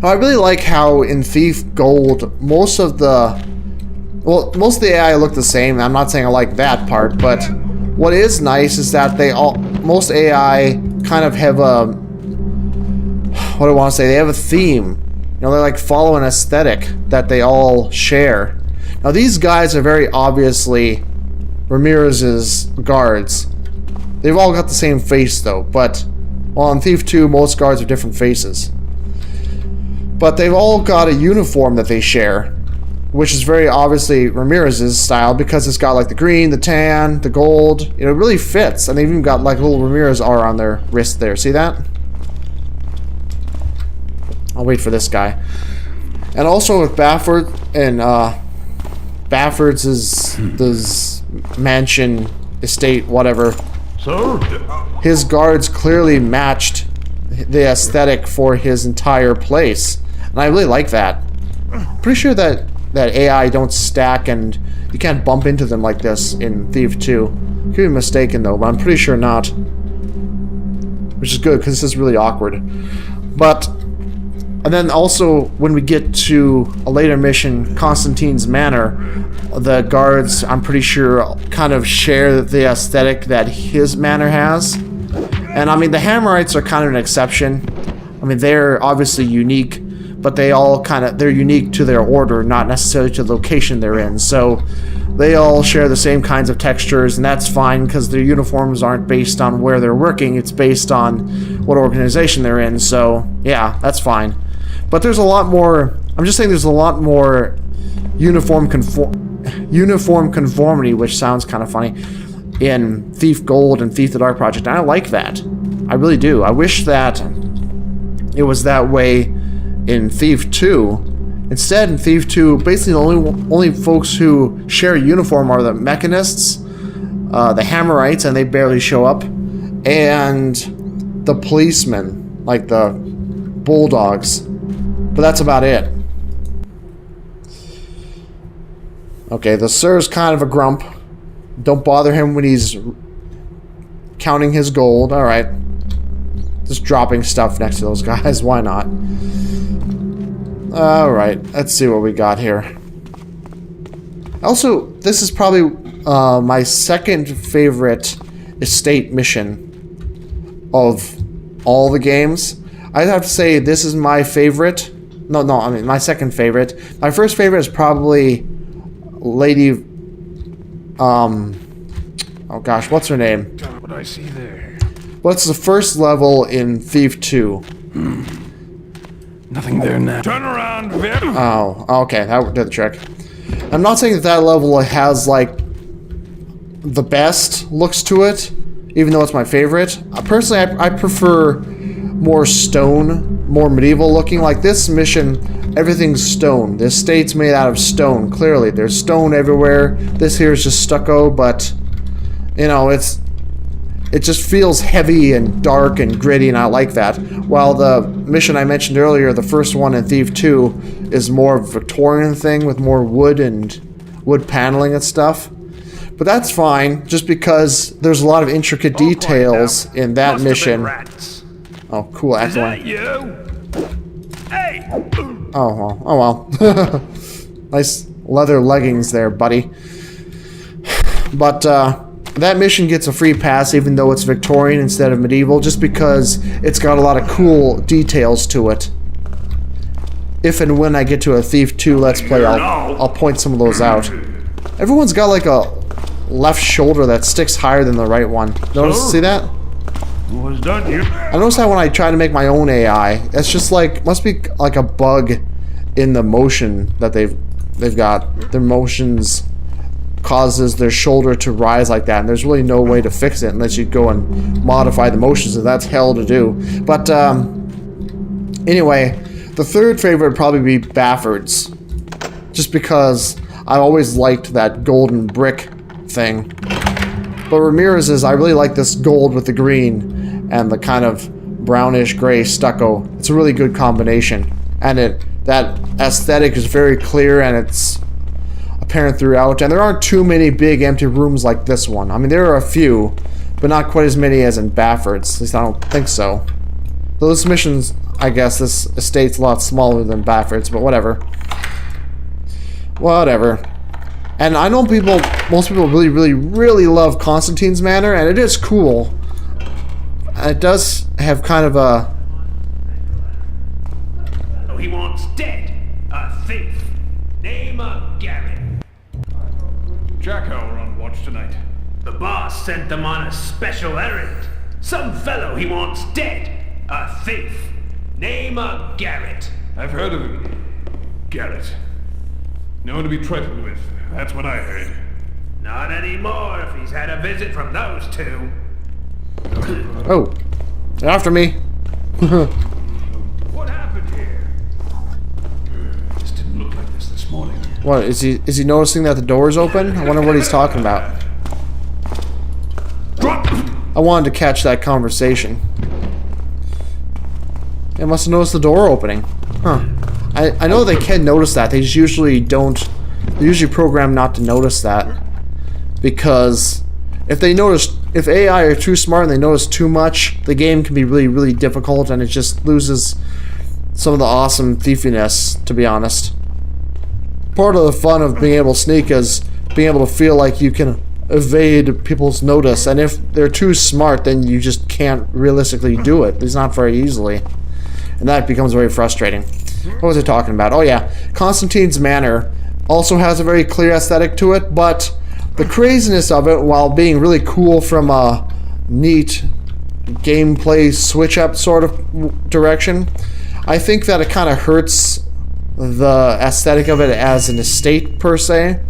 Now, I really like how in Thief Gold, most of the AI look the same. I'm not saying I like that part, but what is nice is that most AI kind of have what do I want to say? They have a theme. You know, they're like follow an aesthetic that they all share. Now, these guys are very obviously Ramirez's guards. They've all got the same face though, but well, in Thief 2, most guards have different faces. But they've all got a uniform that they share, which is very obviously Ramirez's style because it's got like the green, the tan, the gold. You know, it really fits. And they've even got like a little Ramirez R on their wrist there. See that? I'll wait for this guy. And also with Bafford and Bafford's this mansion, estate, whatever. Sir? His guards clearly matched the aesthetic for his entire place. And I really like that. Pretty sure that AI don't stack and you can't bump into them like this in Thief 2. Could be mistaken though, but I'm pretty sure not. Which is good because this is really awkward. But, and then also when we get to a later mission, Constantine's Manor, the guards, I'm pretty sure, kind of share the aesthetic that his manor has. And I mean, the Hammerites are kind of an exception. I mean, they're obviously unique, but they're unique to their order, not necessarily to the location they're in. So they all share the same kinds of textures, and that's fine because their uniforms aren't based on where they're working, it's based on what organization they're in. So yeah, that's fine. But there's a lot more, I'm just saying there's a lot more uniform conformity, which sounds kind of funny, in Thief Gold and Thief the Dark Project. And I like that. I really do. I wish that it was that way in Thief 2. Instead, in Thief 2, basically the only folks who share a uniform are the mechanists, the Hammerites, and they barely show up, and the policemen, like the bulldogs. But that's about it. Okay, the Sir's kind of a grump. Don't bother him when he's counting his gold. Alright. Just dropping stuff next to those guys. Why not? Alright, let's see what we got here. Also, this is probably my second favorite estate mission of all the games. I'd have to say this is my favorite. No, I mean my second favorite. My first favorite is probably Lady... oh gosh, what's her name? What I see there. What's the first level in Thief 2? Nothing there now. Turn around, Vic. Oh, okay, that did the trick. I'm not saying that level has, like, the best looks to it, even though it's my favorite. Personally, I prefer more stone, more medieval looking. Like this mission, everything's stone. The estate's made out of stone, clearly. There's stone everywhere. This here is just stucco, but, you know, it just feels heavy and dark and gritty, and I like that. While the mission I mentioned earlier, the first one in Thief 2, is more of a Victorian thing with more wood and wood paneling and stuff. But that's fine, just because there's a lot of intricate details in that mission. Oh, cool, excellent. Hey. Oh well. Nice leather leggings there, buddy. But, that mission gets a free pass even though it's Victorian instead of medieval, just because it's got a lot of cool details to it. If and when I get to a Thief 2 Let's Play, I'll point some of those out. Everyone's got like a left shoulder that sticks higher than the right one. See that? I noticed that when I try to make my own AI. It's just like, must be like a bug in the motion that they've got. Their motions causes their shoulder to rise like that, and there's really no way to fix it unless you go and modify the motions, and that's hell to do. But anyway, the third favorite would probably be Bafford's, just because I always liked that golden brick thing. But Ramirez's, I really like this gold with the green and the kind of brownish gray stucco. It's a really good combination, and that aesthetic is very clear and it's apparent throughout, and there aren't too many big empty rooms like this one. I mean, there are a few, but not quite as many as in Bafford's. At least I don't think so. Those missions, I guess this estate's a lot smaller than Bafford's, but whatever. Whatever. And I know most people really love Constantine's Manor, and it is cool. It does have kind of a... Oh, he wants dead. A thief. Name of Garrett. Jacko are on watch tonight. The boss sent them on a special errand. Some fellow he wants dead. A thief. Name of Garrett. I've heard of him. Garrett. No one to be trifled with. That's what I heard. Not anymore if he's had a visit from those two. Oh. They're after me. What happened here? This didn't look like this morning. What, is he noticing that the door's open? I wonder what he's talking about. I wanted to catch that conversation. They must have noticed the door opening. Huh. I know they can notice that. They just usually don't. They're usually programmed not to notice that. Because if AI are too smart and they notice too much, the game can be really difficult and it just loses some of the awesome thiefiness, to be honest. Part of the fun of being able to sneak is being able to feel like you can evade people's notice, and if they're too smart, then you just can't realistically do it. It's not very easily. And that becomes very frustrating. What was I talking about? Oh yeah, Constantine's Manor also has a very clear aesthetic to it, but the craziness of it, while being really cool from a neat gameplay switch-up sort of direction, I think that it kind of hurts the aesthetic of it as an estate, per se,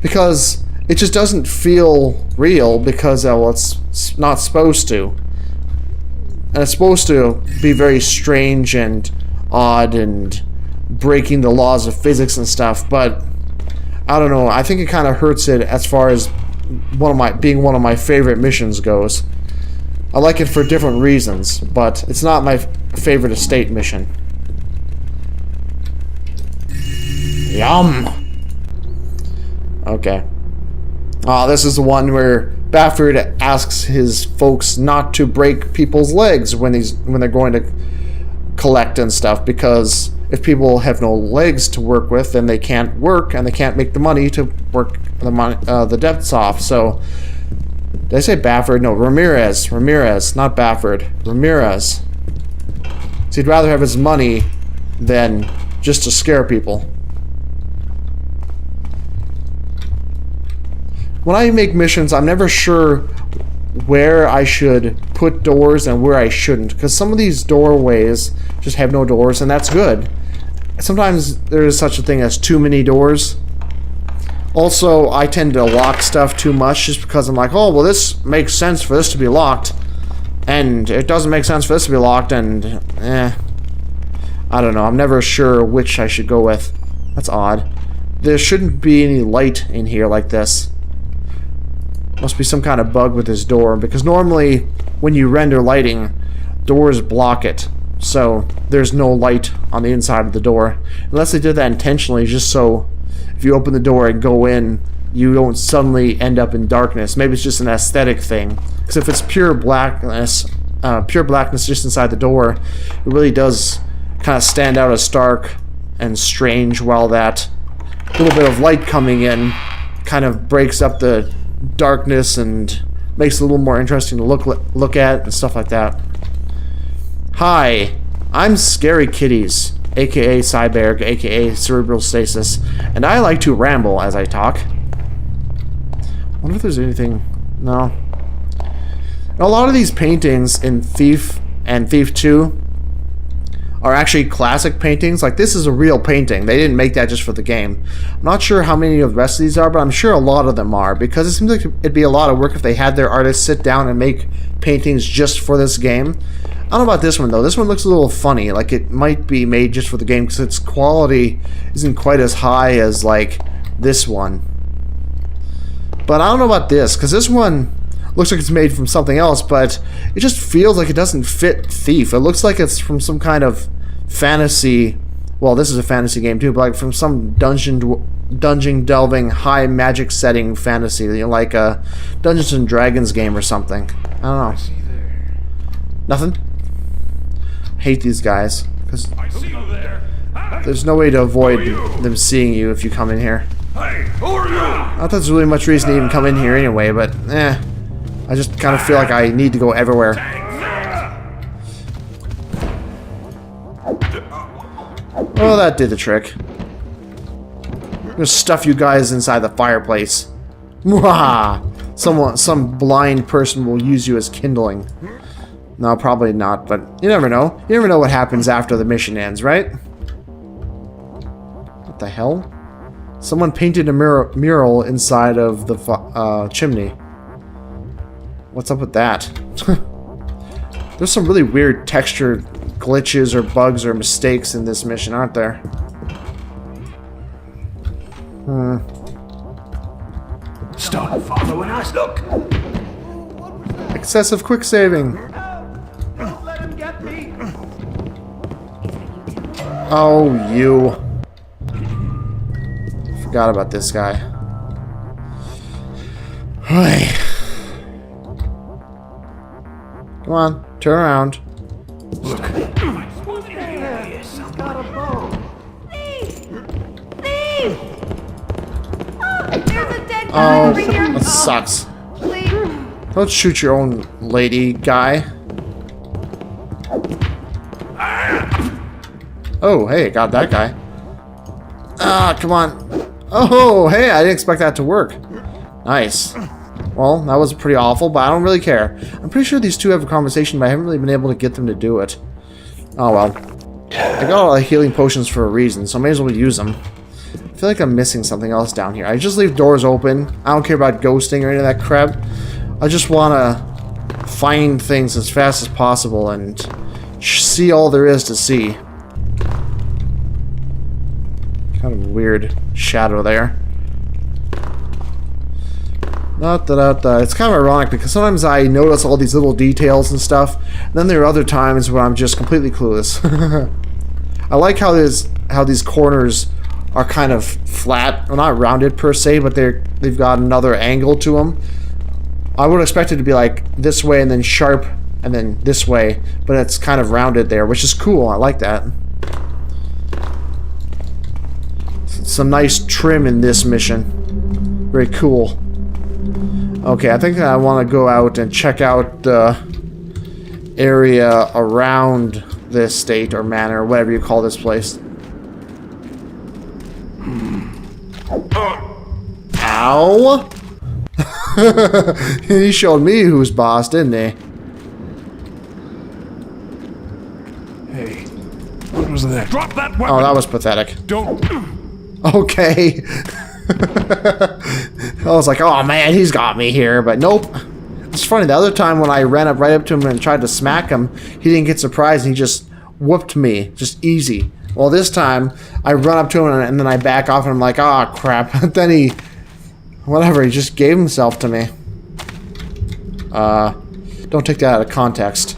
because it just doesn't feel real because, well, it's not supposed to. And it's supposed to be very strange and odd and breaking the laws of physics and stuff, but I don't know, I think it kind of hurts it as far as being one of my favorite missions goes. I like it for different reasons, but it's not my favorite estate mission. Yum! Okay. This is the one where Bafford asks his folks not to break people's legs when they're going to collect and stuff, because if people have no legs to work with, then they can't work and they can't make the money to work the debts off. So, did I say Bafford? No, Ramirez, not Bafford. Ramirez. So he'd rather have his money than just to scare people. When I make missions, I'm never sure where I should put doors and where I shouldn't, because some of these doorways just have no doors, and that's good. Sometimes there is such a thing as too many doors. Also, I tend to lock stuff too much just because I'm like, oh, well, this makes sense for this to be locked, and it doesn't make sense for this to be locked, and I don't know. I'm never sure which I should go with. That's odd. There shouldn't be any light in here like this. Must be some kind of bug with this door, because normally when you render lighting, doors block it, so there's no light on the inside of the door, unless they did that intentionally, just so if you open the door and go in, you don't suddenly end up in darkness. Maybe it's just an aesthetic thing, because if it's pure blackness just inside the door, it really does kind of stand out as stark and strange, while that little bit of light coming in kind of breaks up the darkness and makes it a little more interesting to look at and stuff like that. Hi, I'm Scary Kitties, aka Cyberg, aka Cerebral Stasis, and I like to ramble as I talk. I wonder if there's anything... No. A lot of these paintings in Thief and Thief 2 are actually classic paintings. Like, this is a real painting. They didn't make that just for the game. I'm not sure how many of the rest of these are, but I'm sure a lot of them are, because it seems like it'd be a lot of work if they had their artists sit down and make paintings just for this game. I don't know about this one, though. This one looks a little funny. Like, it might be made just for the game, because its quality isn't quite as high as, like, this one. But I don't know about this, because this one looks like it's made from something else, but it just feels like it doesn't fit Thief. It looks like it's from some kind of fantasy... Well, this is a fantasy game too, but like from some dungeon delving, high magic setting fantasy, you know, like a Dungeons and Dragons game or something. I don't know. Nothing? Hate these guys. Because I see you there. Hey, there's no way to avoid them seeing you if you come in here. hey, who are you? Not that there's really much reason to even come in here anyway, but I just kind of feel like I need to go everywhere. Well, that did the trick. I'm gonna stuff you guys inside the fireplace. Mwah! Some blind person will use you as kindling. No, probably not, but you never know. You never know what happens after the mission ends, right? What the hell? Someone painted a mural inside of the chimney. What's up with that? There's some really weird texture glitches or bugs or mistakes in this mission, aren't there? Start following us. Look. Excessive quick saving. Don't let him get me. Oh, you. Forgot about this guy. Hey. Come on, turn around. Look. Got a bow. Please! There's a dead guy Oh, over here. that sucks. Please. Don't shoot your own lady, guy. Oh, hey, got that guy. Ah, come on. Oh, hey, I didn't expect that to work. Nice. Well, that was pretty awful, but I don't really care. I'm pretty sure these two have a conversation, but I haven't really been able to get them to do it. Oh, well. I got all the healing potions for a reason, so I may as well use them. I feel like I'm missing something else down here. I just leave doors open. I don't care about ghosting or any of that crap. I just want to find things as fast as possible and see all there is to see. Kind of weird shadow there. It's kind of ironic because sometimes I notice all these little details and stuff, and then there are other times where I'm just completely clueless. I like how these corners are kind of flat, well, not rounded per se, but they've got another angle to them. I would expect it to be like this way and then sharp and then this way, but it's kind of rounded there, which is cool. I like that. Some nice trim in this mission. Very cool. Okay, I think I want to go out and check out the area around the estate or manor, whatever you call this place. Ow! He showed me who's boss, didn't he? Hey, what was that? Drop that weapon! Oh, that was pathetic. Don't... Okay. I was like, oh man, he's got me here, but nope. It's funny, the other time when I ran up right up to him and tried to smack him, he didn't get surprised and he just whooped me, just easy. Well, this time, I run up to him and then I back off and I'm like, oh crap. Then he, whatever, he just gave himself to me. Don't take that out of context.